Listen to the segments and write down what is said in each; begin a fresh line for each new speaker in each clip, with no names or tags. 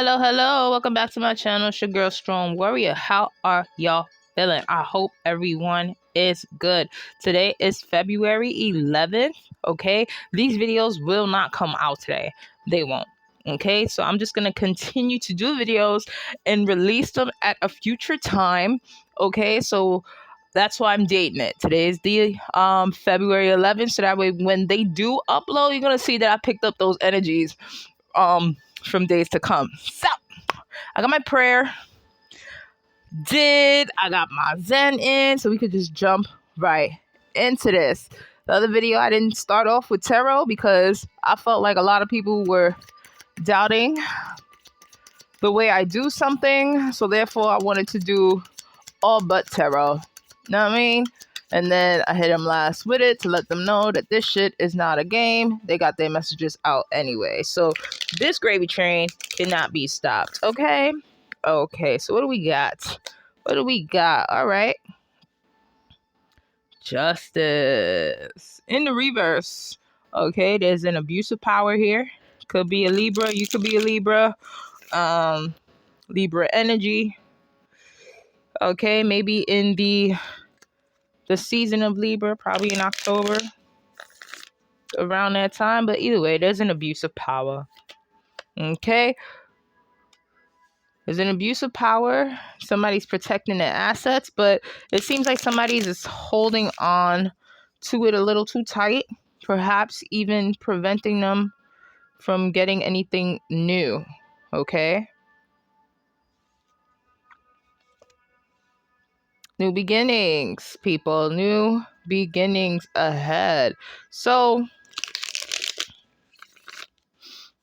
Hello. Welcome back to my channel. It's your girl, Strong Warrior. How are y'all feeling? I hope everyone is good. Today is February 11th, okay? These videos will not come out today. They won't, okay? So I'm just going to continue to do videos and release them at a future time, okay? So that's why I'm dating it. Today is the February 11th, so that way when they do upload, you're going to see that I picked up those energies from days to come. So I got my prayer I got my zen in, so we could just jump right into this. The other video I didn't start off with tarot because I felt like a lot of people were doubting the way I do something, so therefore I wanted to do all but tarot. Know what I mean? And then I hit them last with it to let them know that this shit is not a game. They got their messages out anyway. So this gravy train cannot be stopped. Okay? Okay, so what do we got? All right. Justice. In the reverse. Okay, there's an abuse of power here. Could be a Libra. You could be a Libra. Libra energy. Okay, maybe in the season of Libra, probably in October, around that time. But either way, there's an abuse of power. Okay? There's an abuse of power. Somebody's protecting their assets, but it seems like somebody's just holding on to it a little too tight, perhaps even preventing them from getting anything new. Okay? New beginnings, people. New beginnings ahead. So,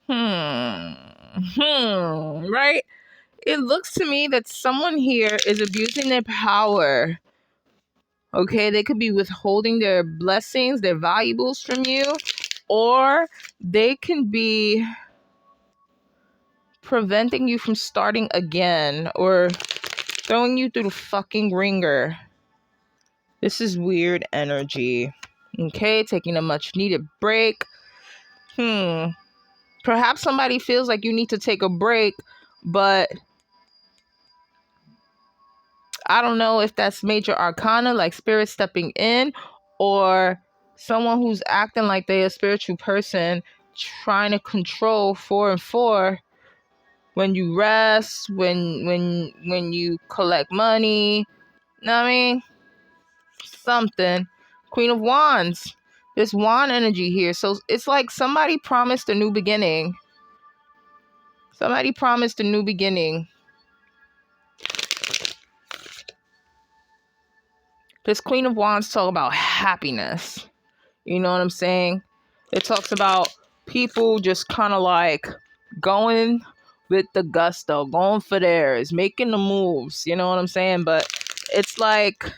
right? It looks to me that someone here is abusing their power. Okay, they could be withholding their blessings, their valuables from you, or they can be preventing you from starting again or throwing you through the fucking ringer. This is weird energy. Okay, taking a much needed break. Perhaps somebody feels like you need to take a break, but I don't know if that's major arcana, like spirit stepping in, or someone who's acting like they're a spiritual person trying to control 4 and 4 when you rest, when you collect money. Know what I mean? Something. Queen of Wands. There's wand energy here. So it's like somebody promised a new beginning. Somebody promised a new beginning. This Queen of Wands talk about happiness. You know what I'm saying? It talks about people just kind of like going with the gusto, going for theirs, making the moves. You know what I'm saying? But it's like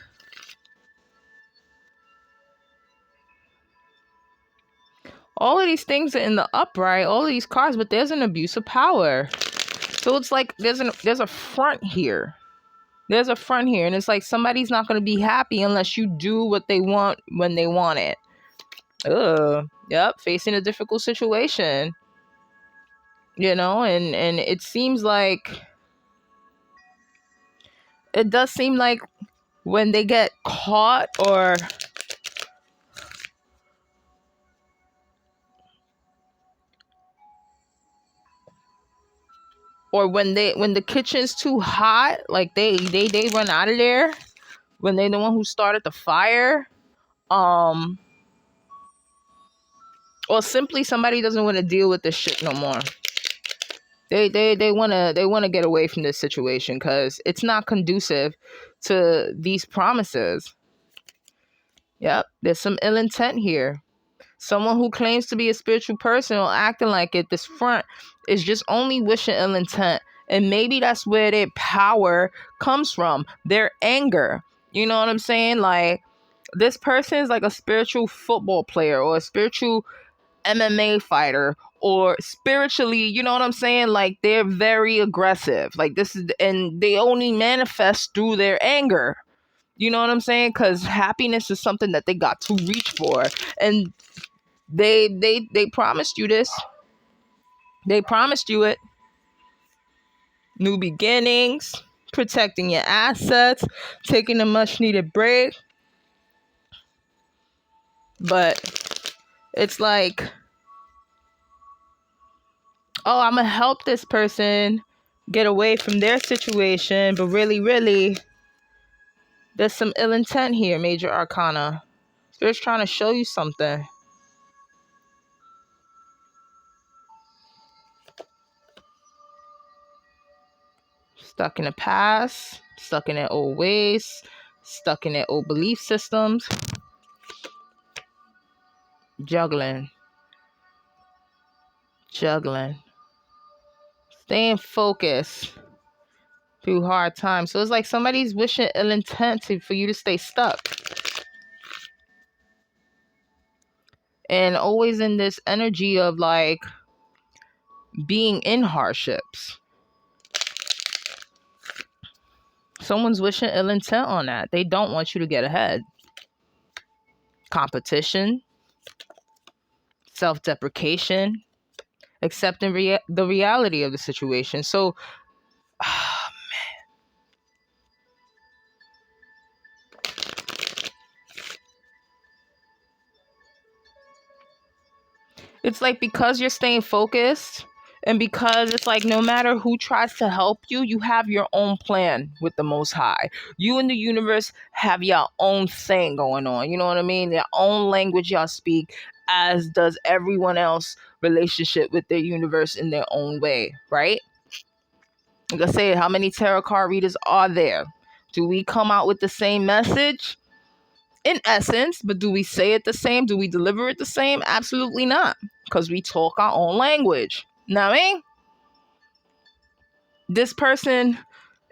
all of these things are in the upright, all of these cards, but there's an abuse of power. So it's like there's a front here. There's a front here, and it's like somebody's not going to be happy unless you do what they want when they want it. Yep, facing a difficult situation. You know, and it seems like it does seem like when they get caught or when the kitchen's too hot, like they run out of there when they're the one who started the fire, or simply somebody doesn't want to deal with this shit no more. They want to get away from this situation because it's not conducive to these promises. Yep, there's some ill intent here. Someone who claims to be a spiritual person or acting like it, this front, is just only wishing ill intent. And maybe that's where their power comes from, their anger. You know what I'm saying? Like, this person is like a spiritual football player or a spiritual MMA fighter, or spiritually, you know what I'm saying? Like, they're very aggressive. Like, and they only manifest through their anger. You know what I'm saying? Because happiness is something that they got to reach for. And they promised you this. They promised you it. new beginnings, protecting your assets, taking a much needed break. But it's like, oh, I'm going to help this person get away from their situation. But really, there's some ill intent here, Major Arcana. Spirit's trying to show you something. Stuck in the past, stuck in their old ways, stuck in their old belief systems. Juggling. Staying focused through hard times. So it's like somebody's wishing ill intent for you to stay stuck. And always in this energy of like being in hardships. Someone's wishing ill intent on that. They don't want you to get ahead. Competition, self-deprecation, accepting the reality of the situation. So, it's like because you're staying focused and because it's like no matter who tries to help you, you have your own plan with the Most High. You and the universe have your own thing going on. You know what I mean? Your own language y'all speak, as does everyone else relationship with their universe in their own way, right? Like I say, how many tarot card readers are there? Do we come out with the same message? In essence, but do we say it the same? Do we deliver it the same? Absolutely not, because we talk our own language. Know what I mean? This person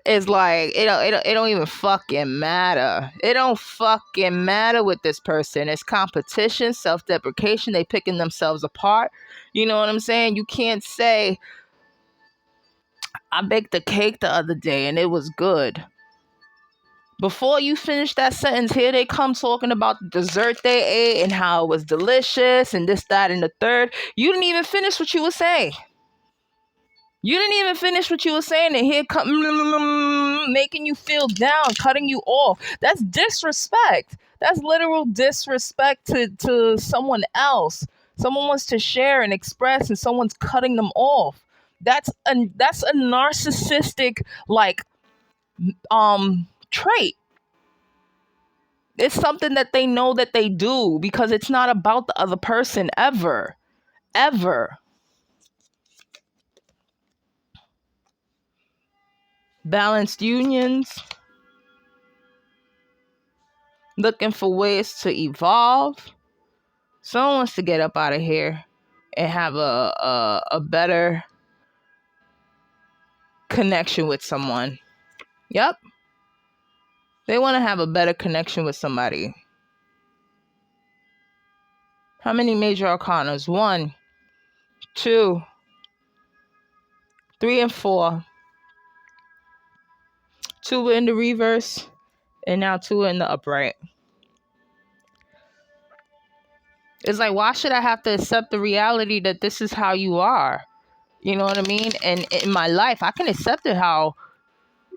is like, it don't even fucking matter. It don't fucking matter with this person. It's competition, self-deprecation. They picking themselves apart. You know what I'm saying? You can't say, I baked a cake the other day and it was good. Before you finish that sentence, here they come talking about the dessert they ate and how it was delicious and this, that, and the third. You didn't even finish what you were saying. And here come making you feel down, cutting you off. That's disrespect. That's literal disrespect to someone else. Someone wants to share and express and someone's cutting them off. That's a narcissistic trait. It's something that they know that they do because it's not about the other person ever. Balanced unions. Looking for ways to evolve. Someone wants to get up out of here and have a better connection with someone. Yep. They want to have a better connection with somebody. How many major arcanas? 1, 2, 3, and 4. 2 in the reverse, and now 2 in the upright. It's like, why should I have to accept the reality that this is how you are? You know what I mean? And in my life, I can accept it how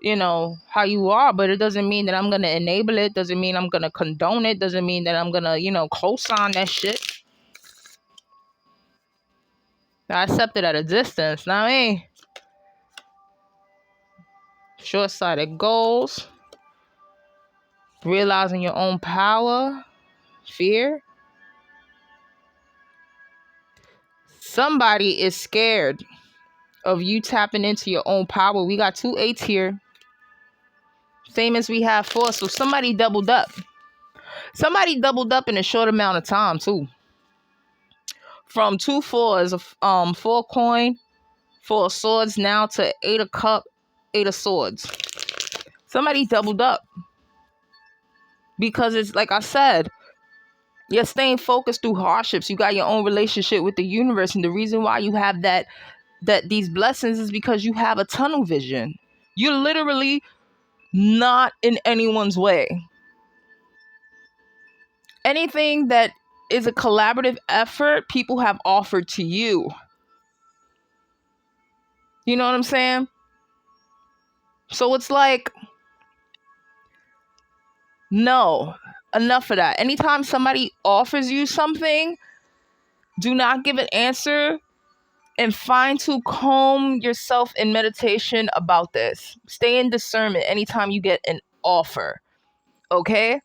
you are, but it doesn't mean that I'm going to enable it. Doesn't mean I'm going to condone it. Doesn't mean that I'm going to, co-sign that shit. I accept it at a distance. Now, short-sighted goals, realizing your own power, fear. Somebody is scared of you tapping into your own power. We got 2 8s here. Same as we have 4. So somebody doubled up. Somebody doubled up in a short amount of time too. From 2 4s of 4 coin, 4 swords now to 8 of cup, 8 of swords. Somebody doubled up. Because it's like I said, you're staying focused through hardships. You got your own relationship with the universe. And the reason why you have that these blessings is because you have a tunnel vision. You're literally not in anyone's way. Anything that is a collaborative effort, people have offered to you. You know what I'm saying? So it's like, no, enough of that. Anytime somebody offers you something, do not give an answer and fine to comb yourself in meditation about this. Stay in discernment anytime you get an offer, okay?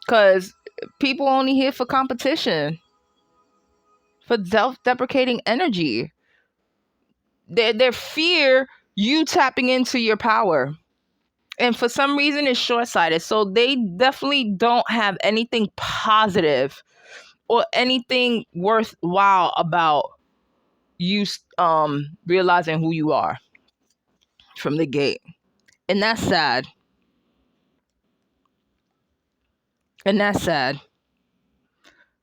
Because people only here for competition, for self-deprecating energy. They fear you tapping into your power. And for some reason, it's short-sighted. So they definitely don't have anything positive or anything worthwhile about you realizing who you are from the gate. And that's sad. And that's sad.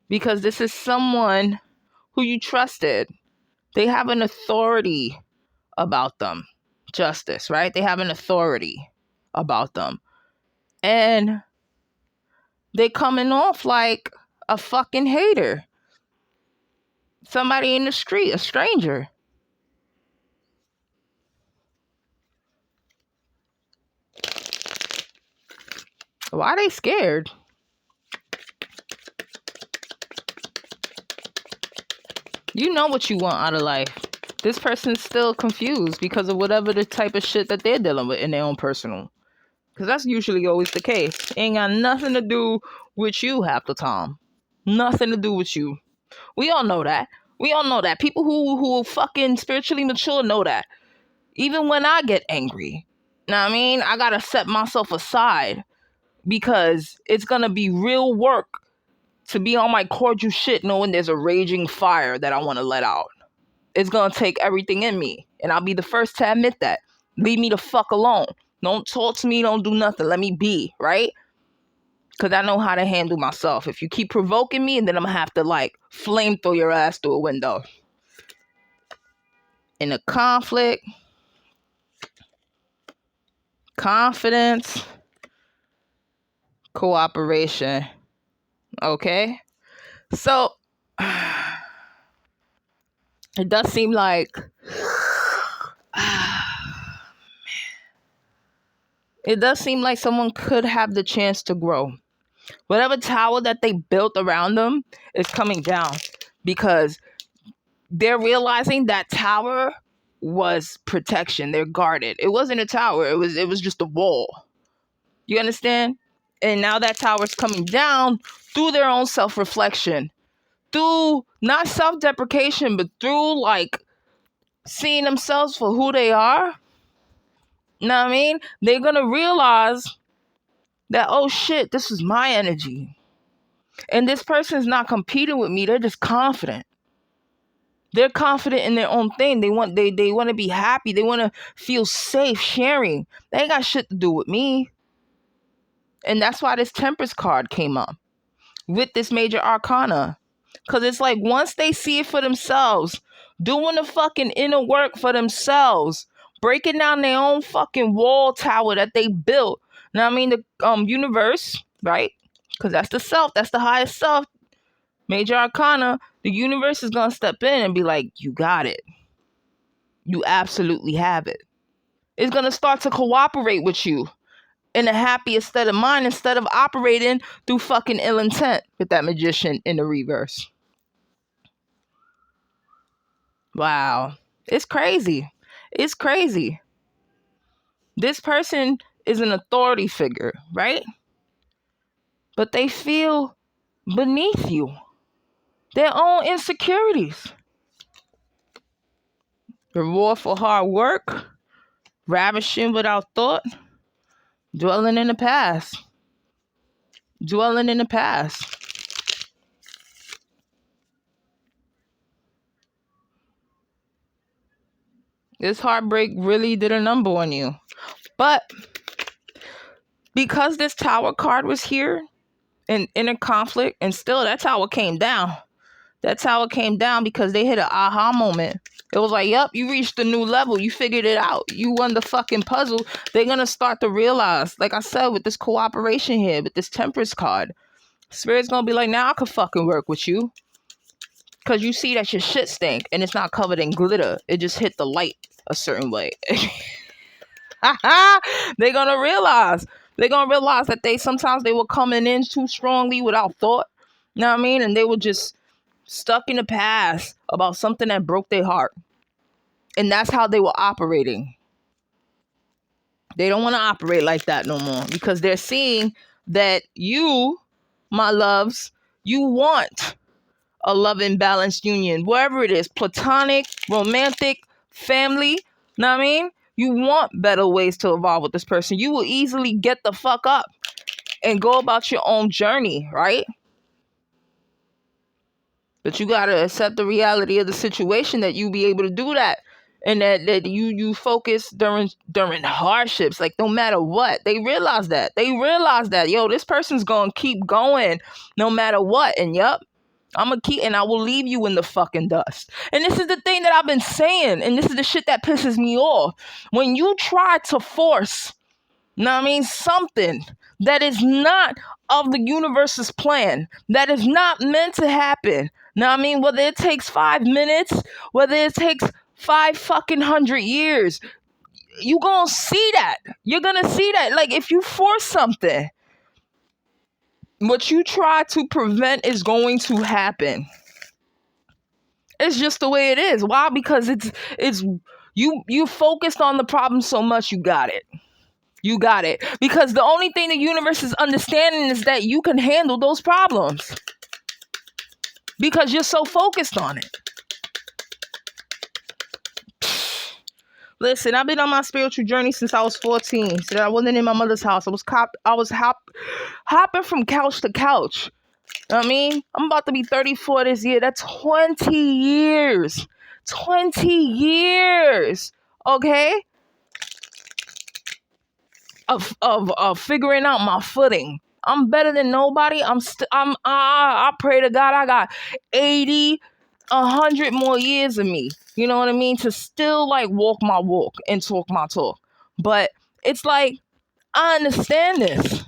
Because this is someone who you trusted. They have an authority about them. Justice, right? They have an authority about them. And they coming off like a fucking hater. Somebody in the street, a stranger. Why are they scared? You know what you want out of life. This person's still confused because of whatever the type of shit that they're dealing with in their own personal. Because that's usually always the case. It ain't got nothing to do with you half the time. Nothing to do with you. We all know that. We all know that. People who fucking spiritually mature know that. Even when I get angry, know what I mean? I gotta set myself aside because it's gonna be real work to be on my cordial shit knowing there's a raging fire that I want to let out. It's gonna take everything in me, and I'll be the first to admit that. Leave me the fuck alone. Don't talk to me, don't do nothing. Let me be, right? Because I know how to handle myself. If you keep provoking me, and then I'm gonna have to like flame throw your ass through a window. In a conflict, confidence, cooperation. Okay? So it does seem like someone could have the chance to grow. Whatever tower that they built around them is coming down because they're realizing that tower was protection. They're guarded. It wasn't a tower. It was just a wall. You understand? And now that tower's coming down through their own self-reflection. Through not self-deprecation, but through like seeing themselves for who they are. You know what I mean? They're going to realize that, oh shit, this is my energy. And this person's not competing with me. They're just confident. They're confident in their own thing. They want to be happy. They want to feel safe sharing. They ain't got shit to do with me. And that's why this Temperance card came up with this major arcana. Because it's like once they see it for themselves, doing the fucking inner work for themselves, breaking down their own fucking wall tower that they built. Now, I mean, the universe, right? Because that's the self. That's the highest self. Major arcana. The universe is going to step in and be like, you got it. You absolutely have it. It's going to start to cooperate with you in a happier state of mind instead of operating through fucking ill intent with that magician in the reverse. Wow. It's crazy. It's crazy. This person is an authority figure, right? But they feel beneath you. Their own insecurities. Reward for hard work. Ravishing without thought. Dwelling in the past. Dwelling in the past. This heartbreak really did a number on you. But because this tower card was here in inner conflict, and still that tower came down. That tower came down because they hit an aha moment. It was like, yep, you reached a new level. You figured it out. You won the fucking puzzle. They're going to start to realize, like I said, with this cooperation here, with this Temperance card, Spirit's going to be like, now I can fucking work with you. Because you see that your shit stink and it's not covered in glitter. It just hit the light a certain way. They're gonna realize. They're gonna realize that sometimes they were coming in too strongly without thought. You know what I mean? And they were just stuck in the past about something that broke their heart. And that's how they were operating. They don't want to operate like that no more because they're seeing that you, my loves, you want a loving, balanced union, wherever it is, platonic, romantic, family. Know what I mean? You want better ways to evolve with this person. You will easily get the fuck up and go about your own journey, right? But you gotta accept the reality of the situation that you be able to do that. And that you focus during hardships, like no matter what. They realize that. Yo, this person's gonna keep going no matter what. And yup, I'm gonna keep, and I will leave you in the fucking dust. And this is the thing that I've been saying, and this is the shit that pisses me off. When you try to force, something that is not of the universe's plan, that is not meant to happen. Whether it takes 5 minutes, whether it takes 500 years, you gonna see that. You're gonna see that. Like, if you force something, what you try to prevent is going to happen. It's just the way it is. Why? Because it's you focused on the problem so much, you got it. You got it. Because the only thing the universe is understanding is that you can handle those problems. Because you're so focused on it. Listen, I've been on my spiritual journey since I was 14. So I wasn't in my mother's house. I was hopping from couch to couch. You know what I mean? I'm about to be 34 this year. That's 20 years. 20 years. Okay? Of figuring out my footing. I'm better than nobody. I pray to God I got 80, 100 more years of me. You know what I mean? To still like walk my walk and talk my talk. But it's like, I understand this.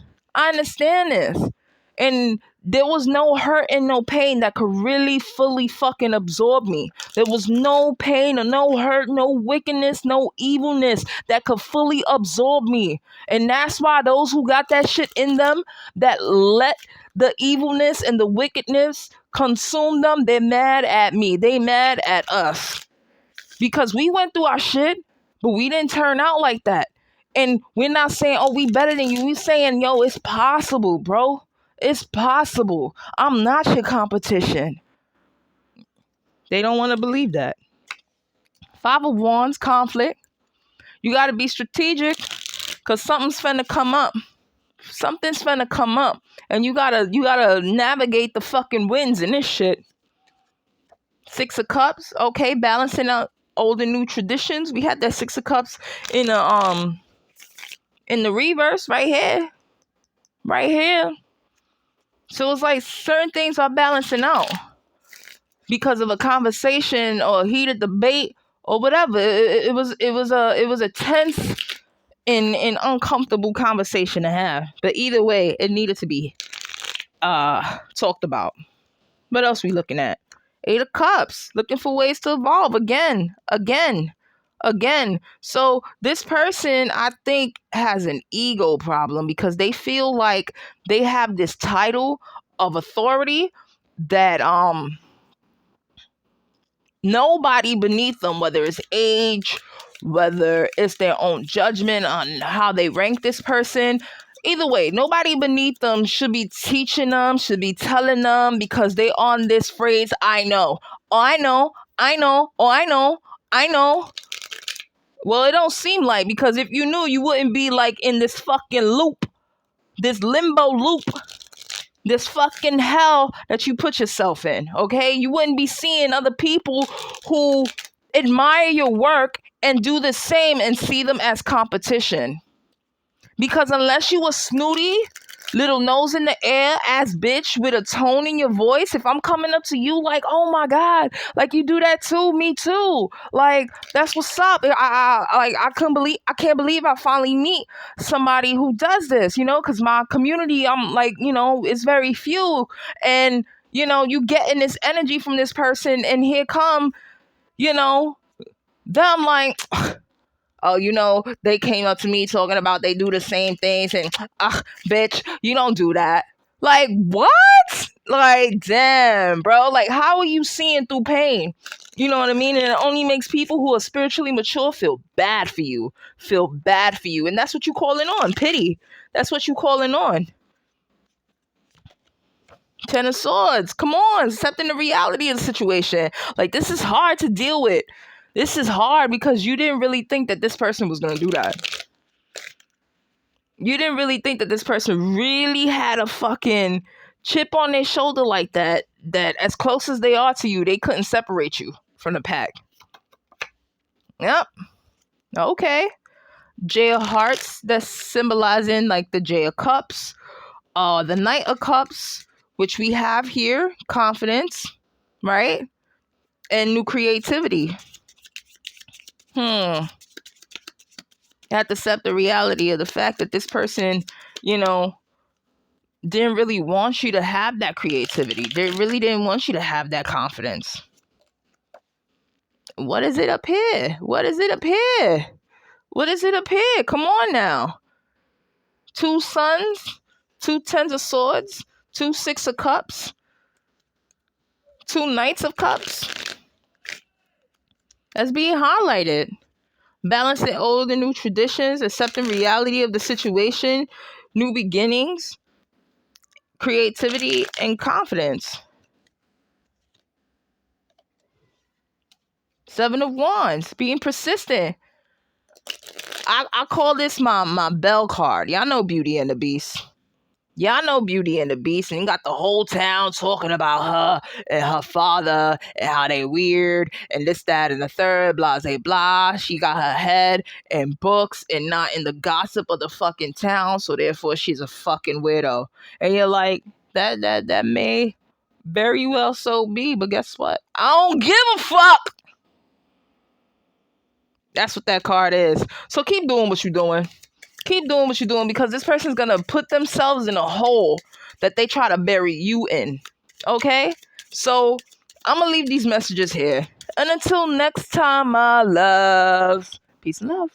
And there was no hurt and no pain that could really fully fucking absorb me. There was no pain or no hurt, no wickedness, no evilness that could fully absorb me. And that's why those who got that shit in them, that let the evilness and the wickedness consume them, they're mad at me. They mad at us. Because we went through our shit, but we didn't turn out like that. And we're not saying, oh, we better than you. We're saying, yo, it's possible, bro. It's possible. I'm not your competition. They don't want to believe that. 5 of Wands, conflict. You got to be strategic because something's finna come up. Something's finna come up. And you gotta navigate the fucking winds in this shit. 6 of Cups. Okay, balancing out old and new traditions. We had that 6 of Cups in the reverse right here. Right here. So it's like certain things are balancing out because of a conversation or a heated debate or whatever. It was a tense and uncomfortable conversation to have. But either way, it needed to be talked about. What else we looking at? 8 of Cups, looking for ways to evolve again. So this person, I think, has an ego problem because they feel like they have this title of authority that nobody beneath them, whether it's age, whether it's their own judgment on how they rank this person. Either way, nobody beneath them should be teaching them, should be telling them, because they on this phrase, I know. Oh, I know. Oh, I know. Well, it don't seem like, because if you knew, you wouldn't be like in this fucking loop, this limbo loop, this fucking hell that you put yourself in, okay? You wouldn't be seeing other people who admire your work and do the same and see them as competition. Because unless you a snooty, little nose in the air ass bitch with a tone in your voice, if I'm coming up to you like, oh my God, like you do that too, me too. Like, that's what's up. I can't believe I finally meet somebody who does this, because my community, I'm like, it's very few. And, you getting this energy from this person, and here come, them like, Oh, they came up to me talking about they do the same things, and bitch, you don't do that. Like, what? Like, damn, bro. Like, how are you seeing through pain? You know what I mean? And it only makes people who are spiritually mature feel bad for you. And that's what you calling on. Pity. That's what you calling on. Ten of Swords. Come on. Accepting the reality of the situation. Like, this is hard to deal with. This is hard because you didn't really think that this person was going to do that. You didn't really think that this person really had a fucking chip on their shoulder like that as close as they are to you, they couldn't separate you from the pack. Yep. Okay. J of Hearts, that's symbolizing like the J of Cups. The Knight of Cups, which we have here, confidence, right? And new creativity. You have to accept the reality of the fact that this person, didn't really want you to have that creativity. They really didn't want you to have that confidence. What is it up here? What is it up here? What is it up here? Come on now. 2 Suns, 2 Tens of Swords, 2 Six of Cups, 2 Knights of Cups. That's being highlighted. Balancing old and new traditions, accepting reality of the situation, new beginnings, creativity, and confidence. 7 of Wands, being persistent. I call this my bell card. Y'all know Beauty and the Beast. And you got the whole town talking about her and her father and how they weird and this, that, and the third, blah, blah, blah. She got her head in books and not in the gossip of the fucking town, so therefore she's a fucking widow. And you're like, that may very well so be, but guess what? I don't give a fuck. That's what that card is. So keep doing what you're doing. Keep doing what you're doing, because this person's going to put themselves in a hole that they try to bury you in. Okay? So I'm going to leave these messages here. And until next time, my loves. Peace and love.